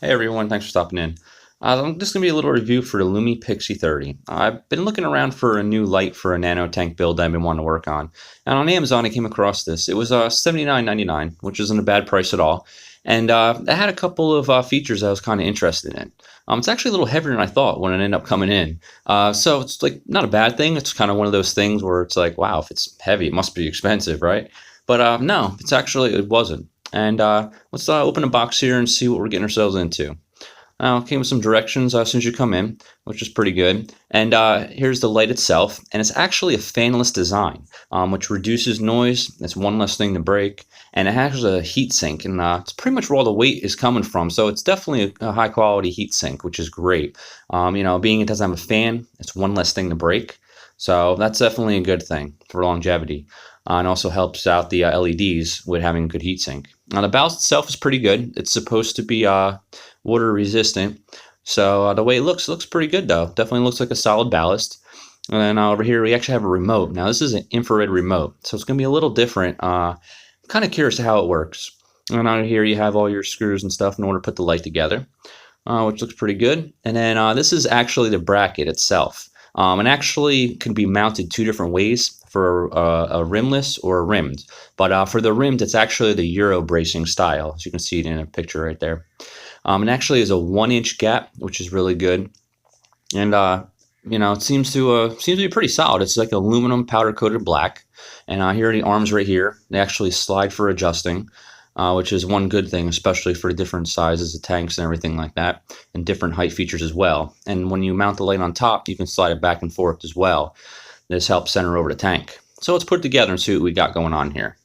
Hey everyone, thanks for stopping in. I'm just going to be a little review for the Lumini Pixie 30. I've been looking around for a new light for a nano tank build I've been wanting to work on. And on Amazon I came across this. It was $79.99, which isn't a bad price at all. And it had a couple of features I was kind of interested in. It's actually a little heavier than I thought when it ended up coming in. So it's like not a bad thing. It's kind of one of those things where it's like, wow, if it's heavy, it must be expensive, right? But no, it wasn't. And let's open a box here and see what we're getting ourselves into. Came with some directions as soon as you come in, which is pretty good. And here's the light itself, and it's actually a fanless design, which reduces noise. It's one less thing to break, and it has a heat sink, and it's pretty much where all the weight is coming from. So it's definitely a high quality heat sink, which is great. Being it doesn't have a fan, it's one less thing to break. So that's definitely a good thing for longevity. And also helps out the LEDs with having a good heatsink. Now the ballast itself is pretty good. It's supposed to be water resistant. So the way it looks pretty good though. Definitely looks like a solid ballast. And then over here we actually have a remote. Now this is an infrared remote, so it's going to be a little different. I'm kind of curious how it works. And out here you have all your screws and stuff in order to put the light together, which looks pretty good. And then this is actually the bracket itself. And actually can be mounted two different ways for a rimless or a rimmed. But for the rimmed, it's actually the Euro bracing style, as you can see it in a picture right there. And actually is a 1-inch gap, which is really good. And it seems to be pretty solid. It's like aluminum powder coated black. And here are the arms right here. They actually slide for adjusting. Which is one good thing, especially for different sizes of tanks and everything like that, and different height features as well. And when you mount the light on top, you can slide it back and forth as well. This helps center over the tank. So let's put it together and see what we got going on here.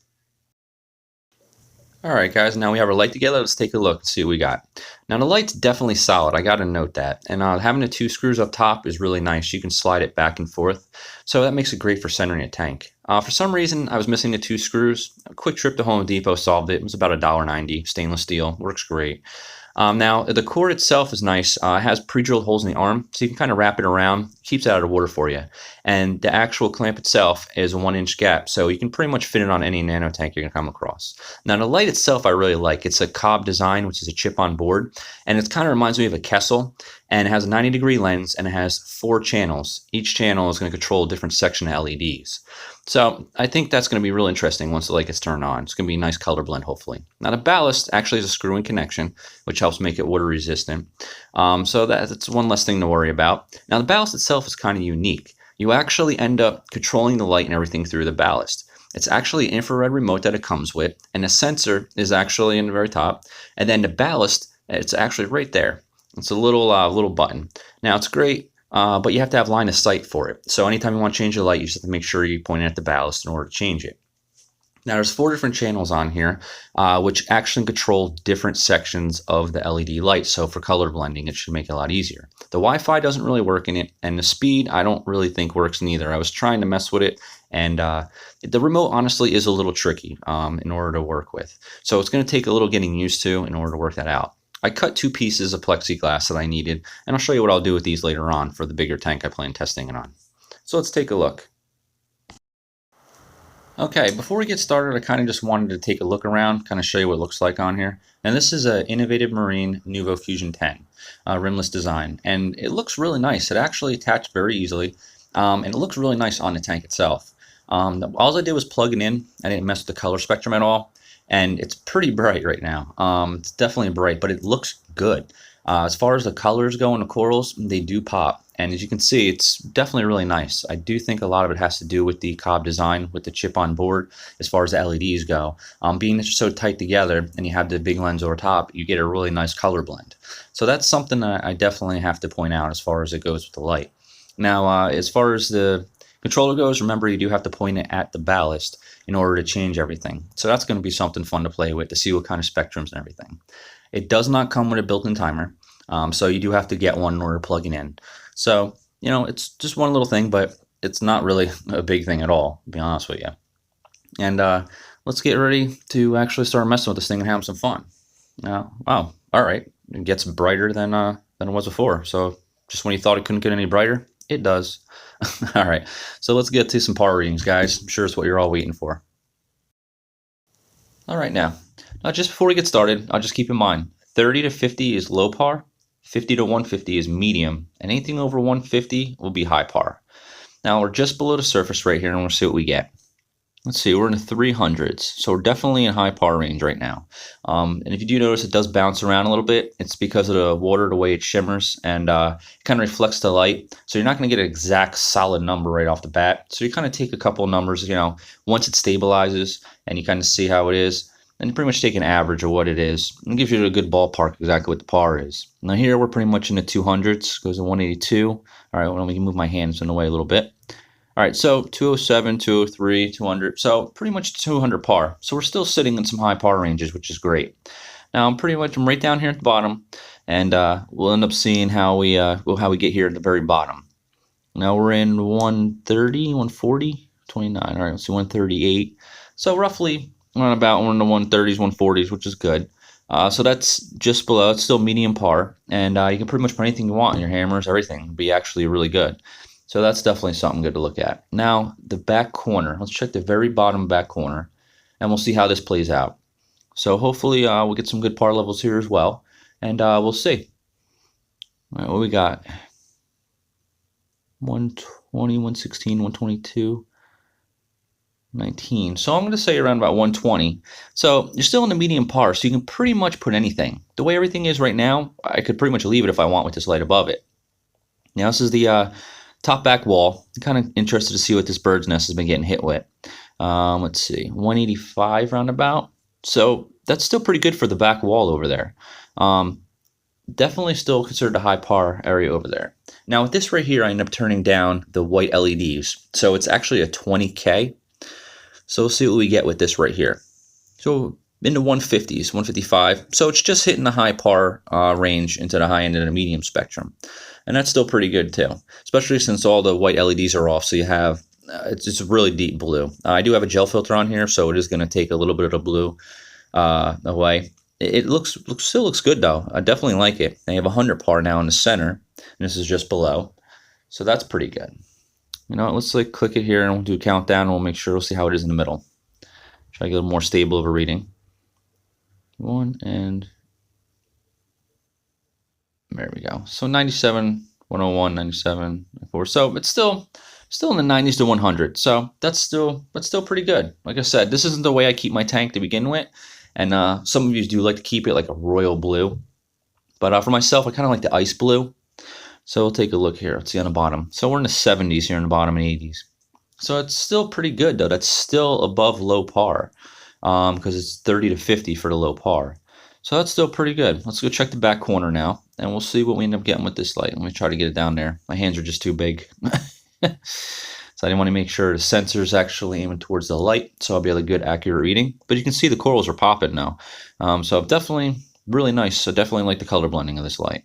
Alright guys, now we have our light together. Let's take a look and see what we got. Now the light's definitely solid, I gotta note that. And having the two screws up top is really nice. You can slide it back and forth. So that makes it great for centering a tank. For some reason, I was missing the two screws. A quick trip to Home Depot solved it. It was about $1.90, stainless steel, works great. Now, the cord itself is nice. It has pre-drilled holes in the arm, so you can kind of wrap it around, keeps it out of the water for you. And the actual clamp itself is a 1-inch gap, so you can pretty much fit it on any nano tank you're going to come across. Now, the light itself I really like. It's a cob design, which is a chip-on board, and it kind of reminds me of a Kessel, and it has a 90-degree lens, and it has 4 channels. Each channel is going to control a different section of LEDs. So I think that's going to be real interesting once the light gets turned on. It's going to be a nice color blend, hopefully. Now the ballast actually is a screw-in connection, which helps make it water resistant. So that's one less thing to worry about. Now the ballast itself is kind of unique. You actually end up controlling the light and everything through the ballast. It's actually an infrared remote that it comes with, and the sensor is actually in the very top. And then the ballast, it's actually right there. It's a little button. Now it's great. But you have to have line of sight for it. So anytime you want to change the light, you just have to make sure you point it at the ballast in order to change it. Now there's 4 different channels on here, which actually control different sections of the LED light. So for color blending, it should make it a lot easier. The Wi-Fi doesn't really work in it, and the speed I don't really think works neither. I was trying to mess with it, and the remote honestly is a little tricky in order to work with. So it's going to take a little getting used to in order to work that out. I cut 2 pieces of plexiglass that I needed, and I'll show you what I'll do with these later on for the bigger tank I plan testing it on. So let's take a look. Okay, before we get started, I kind of just wanted to take a look around, kind of show you what it looks like on here. And this is an Innovative Marine Nuvo Fusion 10 rimless design, and it looks really nice. It actually attached very easily, and it looks really nice on the tank itself. All I did was plug it in. I didn't mess with the color spectrum at all. And it's pretty bright right now. It's definitely bright, but it looks good. As far as the colors go in the corals, they do pop. And as you can see, it's definitely really nice. I do think a lot of it has to do with the cob design, with the chip on board, as far as the LEDs go. Being that you're so tight together and you have the big lens over top, you get a really nice color blend. So that's something that I definitely have to point out as far as it goes with the light. Now, as far as the controller goes, remember you do have to point it at the ballast in order to change everything. So that's going to be something fun to play with, to see what kind of spectrums and everything. It does not come with a built-in timer, so you do have to get one in order to plug it in. So, it's just one little thing, but it's not really a big thing at all, to be honest with you. And let's get ready to actually start messing with this thing and have some fun. Now, wow, all right, it gets brighter than it was before. So just when you thought it couldn't get any brighter, it does. All right, so let's get to some power readings, guys. I'm sure it's what you're all waiting for. All right, now just before we get started, I'll just keep in mind, 30 to 50 is low par, 50 to 150 is medium, and anything over 150 will be high par. Now we're just below the surface right here, and we'll see what we get. Let's see, we're in the 300s, so we're definitely in high par range right now. And if you do notice, it does bounce around a little bit. It's because of the water, the way it shimmers, and it kind of reflects the light. So you're not going to get an exact solid number right off the bat. So you kind of take a couple of numbers, once it stabilizes, and you kind of see how it is. And you pretty much take an average of what it is. And it gives you a good ballpark exactly what the par is. Now here we're pretty much in the 200s, goes to 182. All right, well, let me move my hands in the way a little bit. All right, so 207, 203, 200, so pretty much 200 par. So we're still sitting in some high par ranges, which is great. Now I'm right down here at the bottom, and we'll end up seeing how we get here at the very bottom. Now we're in 130, 140, 29. All right, let's see, 138. So roughly we're in the 130s, 140s, which is good. So that's just below. It's still medium par, and you can pretty much put anything you want in your hammers, everything. It'll be actually really good. So that's definitely something good to look at. Now, the back corner. Let's check the very bottom back corner, and we'll see how this plays out. So hopefully we'll get some good par levels here as well, and we'll see. All right, what we got? 120, 116, 122, 19. So I'm going to say around about 120. So you're still in the medium par, so you can pretty much put anything. The way everything is right now, I could pretty much leave it if I want with this light above it. Now this is the top back wall. I'm kind of interested to see what this bird's nest has been getting hit with. Let's see, 185 roundabout. So that's still pretty good for the back wall over there. Definitely still considered a high par area over there. Now with this right here, I end up turning down the white LEDs. So it's actually a 20K. So we'll see what we get with this right here. So into 150s, 155. So it's just hitting the high par range into the high end of the medium spectrum. And that's still pretty good too, especially since all the white LEDs are off. So you have, it's really deep blue. I do have a gel filter on here, so it is going to take a little bit of the blue away. It still looks good though. I definitely like it. I have 100 par now in the center, and this is just below. So that's pretty good. Let's click it here and we'll do a countdown and we'll make sure we'll see how it is in the middle. Try to get a little more stable of a reading. 1 and there we go. So 97, 101, 97, 4. So it's still in the 90s to 100. So that's still pretty good. Like I said, this isn't the way I keep my tank to begin with, and some of you do like to keep it like a royal blue. But for myself, I kind of like the ice blue. So we'll take a look here. Let's see on the bottom. So we're in the 70s here in the bottom and 80s. So it's still pretty good though. That's still above low par because it's 30 to 50 for the low par. So that's still pretty good. Let's go check the back corner now, and we'll see what we end up getting with this light. Let me try to get it down there. My hands are just too big. So I didn't want to make sure the sensor's actually aiming towards the light, so I'll be able to get a good accurate reading. But you can see the corals are popping now. So definitely really nice. So definitely like the color blending of this light.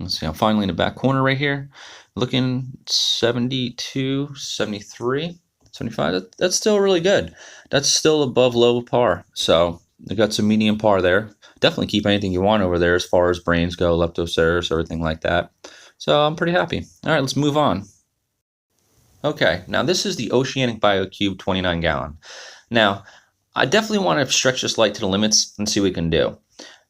Let's see, I'm finally in the back corner right here. Looking 72, 73, 75. That's still really good. That's still above low par. So you got some medium par there. Definitely keep anything you want over there as far as brains go, leptoceros, everything like that. So I'm pretty happy. All right, let's move on. Okay, now this is the Oceanic BioCube 29 gallon. Now, I definitely want to stretch this light to the limits and see what we can do.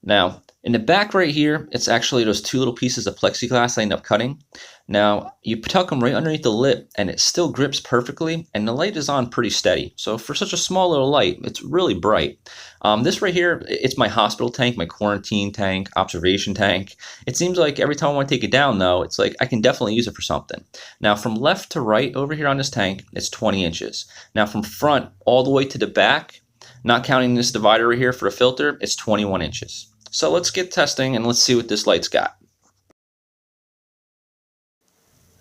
Now, in the back right here, it's actually those two little pieces of plexiglass I end up cutting. Now, you tuck them right underneath the lip, and it still grips perfectly, and the light is on pretty steady. So for such a small little light, it's really bright. This right here, it's my hospital tank, my quarantine tank, observation tank. It seems like every time I want to take it down, though, it's like I can definitely use it for something. Now, from left to right over here on this tank, it's 20 inches. Now, from front all the way to the back, not counting this divider right here for the filter, it's 21 inches. So let's get testing and let's see what this light's got.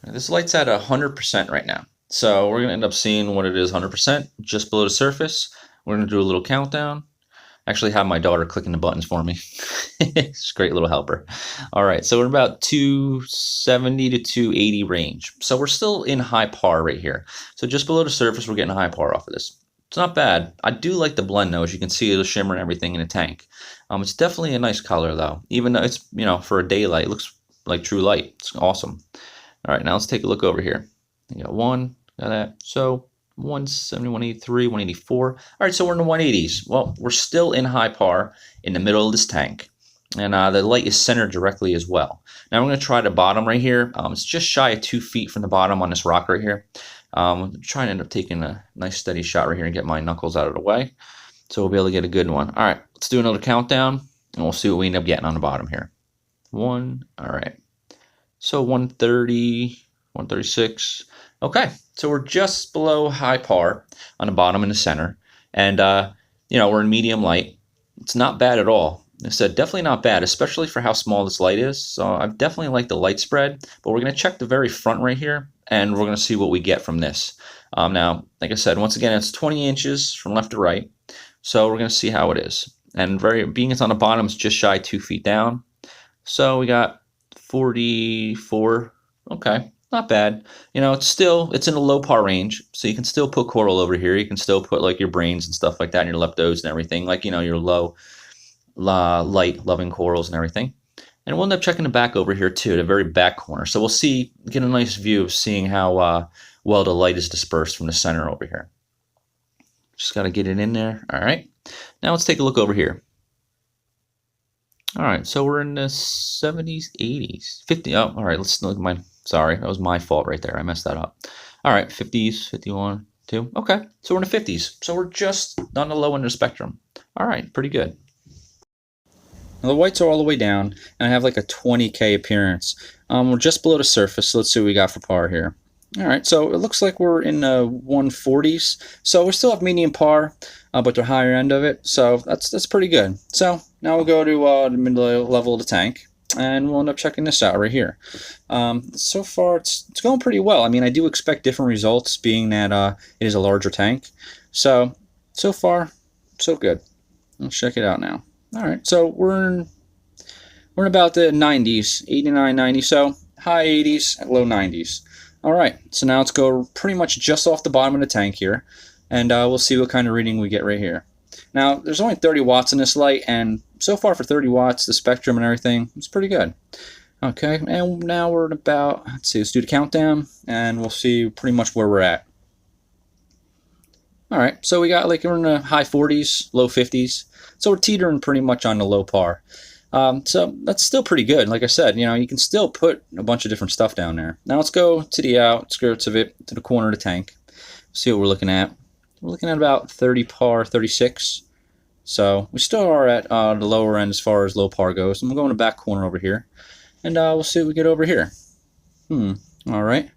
This light's at 100% right now. So we're going to end up seeing what it is 100% just below the surface. We're going to do a little countdown. Actually have my daughter clicking the buttons for me. She's a great little helper. All right, so we're about 270 to 280 range. So we're still in high par right here. So just below the surface, we're getting a high par off of this. It's not bad. I do like the blend though. As you can see, the shimmer and everything in the tank. It's definitely a nice color though. Even though it's, for a daylight, it looks like true light. It's awesome. All right, now let's take a look over here. You got one, got that. So 170, 183, 184. All right, so we're in the 180s. Well, we're still in high par in the middle of this tank. And the light is centered directly as well. Now we're going to try the bottom right here. It's just shy of 2 feet from the bottom on this rock right here. I'm trying to end up taking a nice steady shot right here and get my knuckles out of the way, so we'll be able to get a good one. All right, let's do another countdown, and we'll see what we end up getting on the bottom here. 1, all right. So 130, 136. Okay, so we're just below high par on the bottom in the center, and we're in medium light. It's not bad at all. I said definitely not bad, especially for how small this light is. So I definitely like the light spread, but we're going to check the very front right here, and we're going to see what we get from this. Now, like I said, once again, it's 20 inches from left to right, so we're going to see how it is. And being it's on the bottom, it's just shy 2 feet down. So we got 44. Okay, not bad. It's in the low par range, so you can still put coral over here. You can still put like your brains and stuff like that, and your leptos and everything, like your low light loving corals and everything. And we'll end up checking the back over here too, the very back corner. So we'll get a nice view of seeing how well the light is dispersed from the center over here. Just got to get it in there. All right. Now let's take a look over here. All right, so we're in the 70s, 80s, 50. Oh, all right, let's look at sorry, that was my fault right there. I messed that up. All right, 50s, 51, 2. Okay, so we're in the 50s. So we're just on the low end of the spectrum. All right, pretty good. Now the whites are all the way down, and I have like a 20K appearance. We're just below the surface, so let's see what we got for par here. All right, so it looks like we're in the 140s. So we still have medium par, but the higher end of it. So that's pretty good. So now we'll go to the middle level of the tank, and we'll end up checking this out right here. So far, it's going pretty well. I mean, I do expect different results, being that it is a larger tank. So far, so good. Let's check it out now. All right, so we're in about the 90s, 89, 90. So high 80s, low 90s. All right, so now let's go pretty much just off the bottom of the tank here, and we'll see what kind of reading we get right here. Now, there's only 30 watts in this light, and so far for 30 watts, the spectrum and everything, it's pretty good. Okay, and now we're at about, let's do the countdown, and we'll see pretty much where we're at. All right, so we're in the high 40s, low 50s, so we're teetering pretty much on the low par. So that's still pretty good. Like I said, you can still put a bunch of different stuff down there. Now let's go to the outskirts of it, to the corner of the tank. See what we're looking at. We're looking at about 30 par, 36. So we still are at the lower end as far as low par goes. I'm going to go in the back corner over here, and we'll see what we get over here. All right.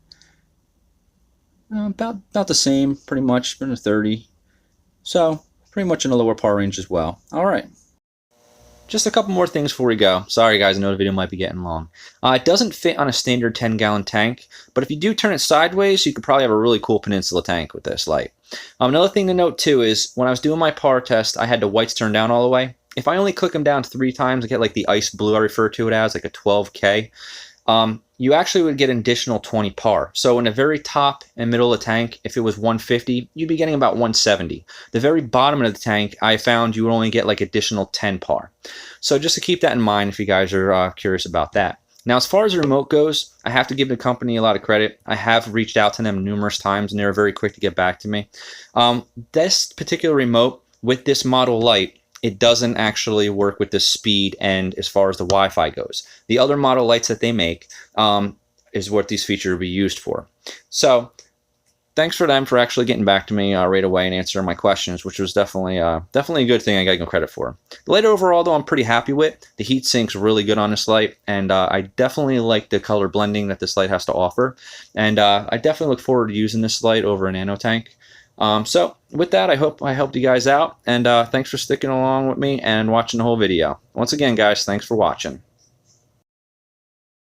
About the same, pretty much, in the 30. So pretty much in the lower par range as well. All right. Just a couple more things before we go. Sorry guys, I know the video might be getting long. It doesn't fit on a standard 10-gallon tank, but if you do turn it sideways, you could probably have a really cool peninsula tank with this light. Another thing to note too is when I was doing my par test, I had the whites turned down all the way. If I only click them down 3 times, I get like the ice blue I refer to it as, like a 12K. You actually would get an additional 20 par. So in the very top and middle of the tank, if it was 150, you'd be getting about 170. The very bottom of the tank, I found you would only get like additional 10 par. So just to keep that in mind if you guys are curious about that. Now, as far as the remote goes, I have to give the company a lot of credit. I have reached out to them numerous times, and they were very quick to get back to me. This particular remote with this model light, it doesn't actually work with the speed and as far as the Wi-Fi goes. The other model lights that they make is what these features will be used for. So thanks for them for actually getting back to me right away and answering my questions, which was definitely a good thing I got to give credit for. The light overall, though, I'm pretty happy with. The heat sink's really good on this light, and I definitely like the color blending that this light has to offer. And I definitely look forward to using this light over a nano tank. So with that, I hope I helped you guys out, and thanks for sticking along with me and watching the whole video. Once again, guys, thanks for watching.